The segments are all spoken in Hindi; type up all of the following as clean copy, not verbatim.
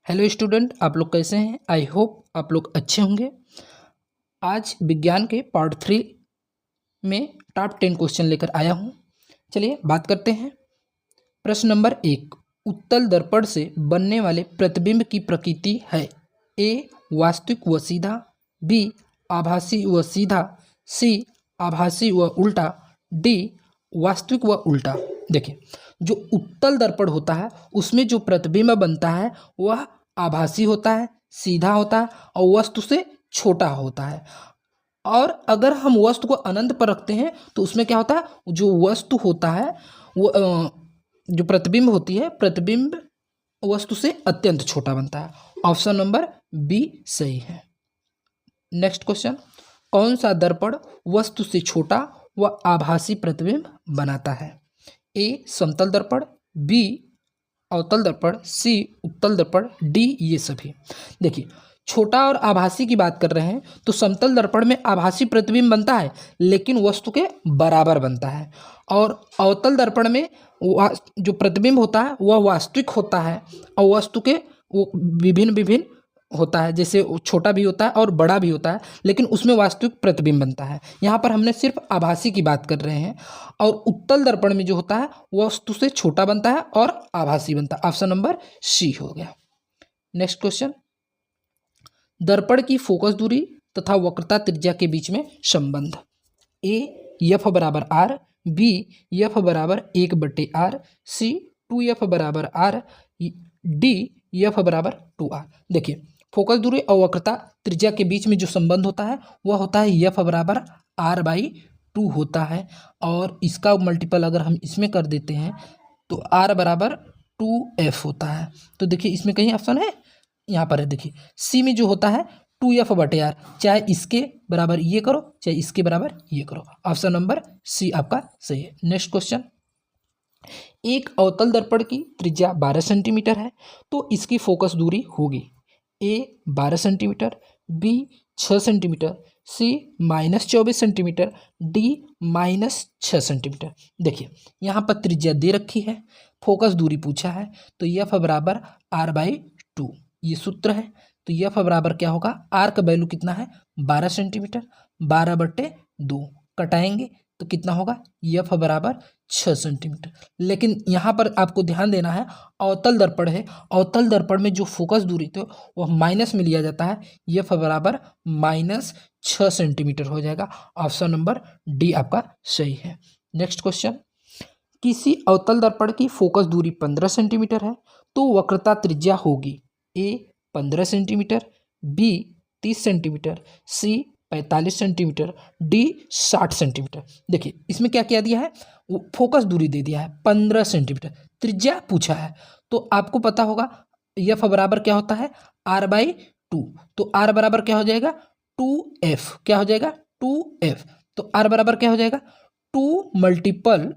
हेलो स्टूडेंट, आप लोग कैसे हैं? आई होप आप लोग अच्छे होंगे। आज विज्ञान के पार्ट 3 में टॉप 10 क्वेश्चन लेकर आया हूं। चलिए बात करते हैं। प्रश्न नंबर 1, उत्तल दर्पण से बनने वाले प्रतिबिंब की प्रकृति है। ए वास्तविक व सीधा, बी आभासी व सीधा, सी आभासी व उल्टा, डी वास्तविक व उल्टा। देखिए, जो उत्तल दर्पण होता है उसमें जो प्रतिबिंब बनता है वह आभासी होता है, सीधा होता है और वस्तु से छोटा होता है। और अगर हम वस्तु को अनंत पर रखते हैं तो उसमें क्या होता है, जो वस्तु होता है वो जो प्रतिबिंब होती है, प्रतिबिंब वस्तु से अत्यंत छोटा बनता है। ऑप्शन नंबर बी सही है। नेक्स्ट क्वेश्चन, कौन सा दर्पण वस्तु से छोटा व आभासी प्रतिबिंब बनाता है? ए समतल दर्पण, बी अवतल दर्पण, सी उत्तल दर्पण, डी ये सभी। देखिए, छोटा और आभासी की बात कर रहे हैं तो समतल दर्पण में आभासी प्रतिबिंब बनता है लेकिन वस्तु के बराबर बनता है, और अवतल दर्पण में जो प्रतिबिंब होता है वह वास्तविक होता है और वस्तु के वो विभिन्न विभिन्न होता है, जैसे छोटा भी होता है और बड़ा भी होता है, लेकिन उसमें वास्तविक प्रतिबिंब बनता है। यहाँ पर हमने सिर्फ आभासी की बात कर रहे हैं। और उत्तल दर्पण में जो होता है वह वस्तु से छोटा बनता है और आभासी बनता है। ऑप्शन नंबर सी हो गया। नेक्स्ट क्वेश्चन, दर्पण की फोकस दूरी तथा वक्रता त्रिज्या के बीच में संबंध। ए एफ बराबर आर, बी एफ बराबर 1/r, सी 2f बराबर आर, डी एफ बराबर 2r। देखिए, फोकस दूरी और वक्रता त्रिज्या के बीच में जो संबंध होता है वह होता है एफ बराबर r/2 होता है, और इसका मल्टीपल अगर हम इसमें कर देते हैं तो r बराबर 2f होता है। तो देखिए, इसमें कहीं ऑप्शन है, यहाँ पर है। देखिए, सी में जो होता है 2f/r, चाहे इसके बराबर ये करो चाहे इसके बराबर ये करो। ऑप्शन नंबर सी आपका सही है। नेक्स्ट क्वेश्चन, एक अवतल दर्पण की त्रिज्या 12 सेंटीमीटर है तो इसकी फोकस दूरी होगी ए 12 सेंटीमीटर, बी 6 सेंटीमीटर, सी -24 सेंटीमीटर, डी -6 सेंटीमीटर। देखिए, यहाँ पर त्रिज्या दे रखी है, फोकस दूरी पूछा है, तो एफ बराबर r/2 ये सूत्र है। तो एफ बराबर क्या होगा, आर का वैल्यू कितना है 12 सेंटीमीटर, 12/2 कटाएंगे तो कितना होगा, एफ बराबर 6 सेंटीमीटर। लेकिन यहाँ पर आपको ध्यान देना है, अवतल दर्पण है, अवतल दर्पण में जो फोकस दूरी तो वह माइनस में लिया जाता है, एफ बराबर -6 सेंटीमीटर हो जाएगा। ऑप्शन नंबर डी आपका सही है। नेक्स्ट क्वेश्चन, किसी अवतल दर्पण की फोकस दूरी 15 सेंटीमीटर है तो वक्रता त्रिज्या होगी ए 15 सेंटीमीटर, बी 30 सेंटीमीटर, सी 45 सेंटीमीटर, डी 60 सेंटीमीटर। देखिए, इसमें क्या क्या दिया है, वो फोकस दूरी दे दिया है 15 सेंटीमीटर, त्रिज्या पूछा है। तो आपको पता होगा एफ बराबर क्या होता है r/2, तो r बराबर क्या हो जाएगा 2f, क्या हो जाएगा 2f। तो r बराबर क्या हो जाएगा 2 मल्टीपल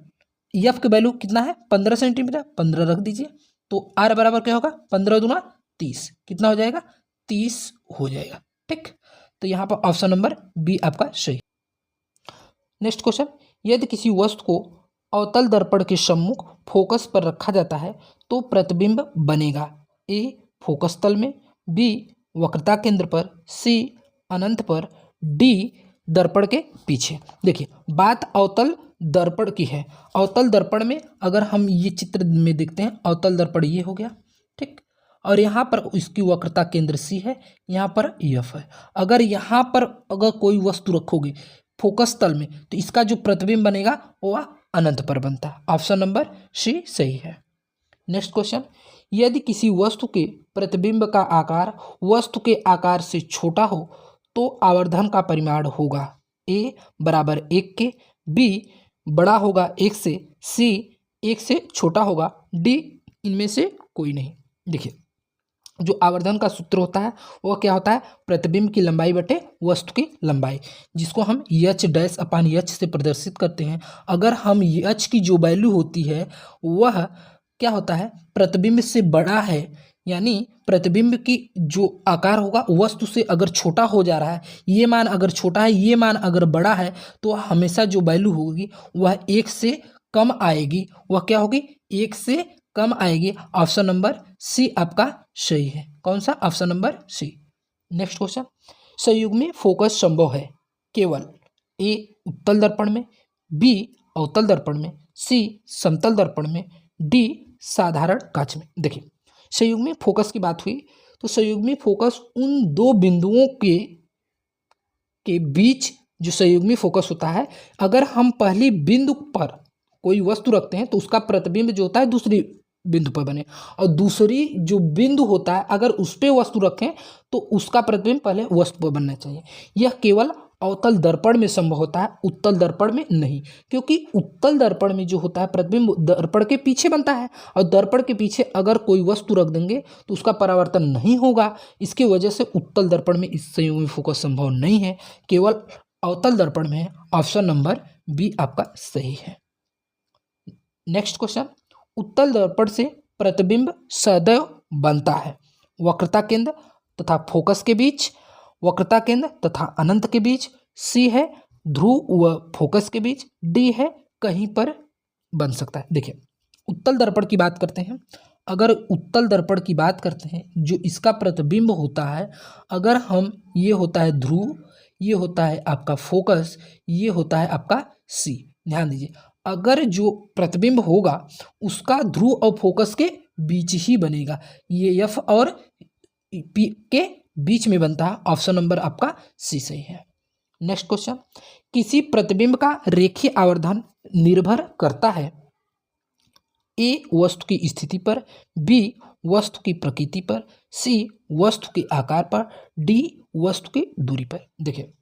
एफ की वैल्यू कितना है 15 सेंटीमीटर, 15 रख दीजिए, तो r बराबर क्या होगा 15 दूना 30, कितना हो जाएगा 30 हो जाएगा। ठीक, तो यहाँ पर ऑप्शन नंबर बी आपका सही। नेक्स्ट क्वेश्चन, यदि किसी वस्तु को अवतल दर्पण के सम्मुख फोकस पर रखा जाता है तो प्रतिबिंब बनेगा ए फोकस तल में, बी वक्रता केंद्र पर, सी अनंत पर, डी दर्पण के पीछे। देखिए, बात अवतल दर्पण की है। अवतल दर्पण में अगर हम ये चित्र में देखते हैं, अवतल दर्पण ये हो गया, ठीक, और यहाँ पर इसकी वक्रता केंद्र सी है, यहाँ पर एफ है। अगर यहाँ पर अगर कोई वस्तु रखोगे फोकस तल में तो इसका जो प्रतिबिंब बनेगा वह अनंत पर बनता है। ऑप्शन नंबर सी सही है। नेक्स्ट क्वेश्चन, यदि किसी वस्तु के प्रतिबिंब का आकार वस्तु के आकार से छोटा हो तो आवर्धन का परिमाण होगा ए बराबर 1 के, बी बड़ा होगा 1 से, सी 1 से छोटा होगा, डी इनमें से कोई नहीं। देखिए, जो आवर्धन का सूत्र होता है वह क्या होता है, प्रतिबिंब की लंबाई बटे वस्तु की लंबाई, जिसको हम h/h से प्रदर्शित करते हैं। अगर हम h की जो वैल्यू होती है वह क्या होता है, प्रतिबिंब से बड़ा है, यानी प्रतिबिंब की जो आकार होगा वस्तु से अगर छोटा हो जा रहा है, ये मान अगर छोटा है, ये मान अगर बड़ा है, तो हमेशा जो वैल्यू होगी वह 1 से कम आएगी। वह क्या होगी, 1 से कम आएगी। ऑप्शन नंबर सी आपका सही है। कौन सा? Option number C. Next question, संयुग्मी फोकस संभव है केवल ए उत्तल दर्पण में, बी अवतल दर्पण में, सी समतल दर्पण में, डी साधारण कांच में। देखिए, संयुग्मी फोकस की बात हुई तो संयुग्मी फोकस उन दो बिंदुओं के बीच जो संयुग्मी फोकस होता है, अगर हम पहली बिंदु पर कोई वस्तु रखते हैं तो उसका प्रतिबिंब जो होता है दूसरी बिंदु पर बने, और दूसरी जो बिंदु होता है अगर उस पर वस्तु रखें तो उसका प्रतिबिंब पहले वस्तु पर बनना चाहिए। यह केवल अवतल दर्पण में संभव होता है, उत्तल दर्पण में नहीं, क्योंकि उत्तल दर्पण में जो होता है प्रतिबिंब दर्पण के पीछे बनता है, और दर्पण के पीछे अगर कोई वस्तु रख देंगे तो उसका परावर्तन नहीं होगा। इसकी वजह से उत्तल दर्पण में इस संयुग्मी फोकस संभव नहीं है, केवल अवतल दर्पण में है। ऑप्शन नंबर बी आपका सही है। नेक्स्ट क्वेश्चन, उत्तल दर्पण से प्रतिबिंब सदैव बनता है वक्रता केंद्र तथा फोकस के बीच, वक्रता केंद्र तथा अनंत के बीच, सी है ध्रुव व फोकस के बीच, डी है कहीं पर बन सकता है। देखिए, उत्तल दर्पण की बात करते हैं। अगर उत्तल दर्पण की बात करते हैं, जो इसका प्रतिबिंब होता है, अगर हम ये होता है ध्रुव, ये होता है आपका फोकस, ये होता है आपका सी। ध्यान दीजिए, अगर जो प्रतिबिंब होगा उसका ध्रुव और फोकस के बीच ही बनेगा, ये एफ और पी के बीच में बनता है। ऑप्शन नंबर आपका सी सही है। नेक्स्ट क्वेश्चन, किसी प्रतिबिंब का रेखीय आवर्धन निर्भर करता है ए वस्तु की स्थिति पर, बी वस्तु की प्रकृति पर, सी वस्तु के आकार पर, डी वस्तु की दूरी पर। देखिए,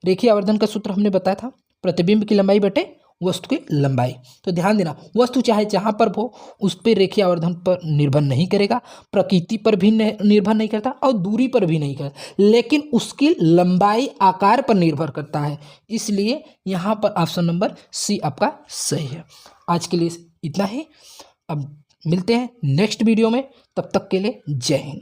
रेखीय आवर्धन का सूत्र हमने बताया था, प्रतिबिंब की लंबाई बटे वस्तु की लंबाई। तो ध्यान देना, वस्तु चाहे जहाँ पर हो उस पर रेखीय आवर्धन पर निर्भर नहीं करेगा, प्रकृति पर भी निर्भर नहीं करता और दूरी पर भी नहीं करता, लेकिन उसकी लंबाई आकार पर निर्भर करता है। इसलिए यहाँ पर ऑप्शन नंबर सी आपका सही है। आज के लिए इतना ही, अब मिलते हैं नेक्स्ट वीडियो में, तब तक के लिए जय हिंद।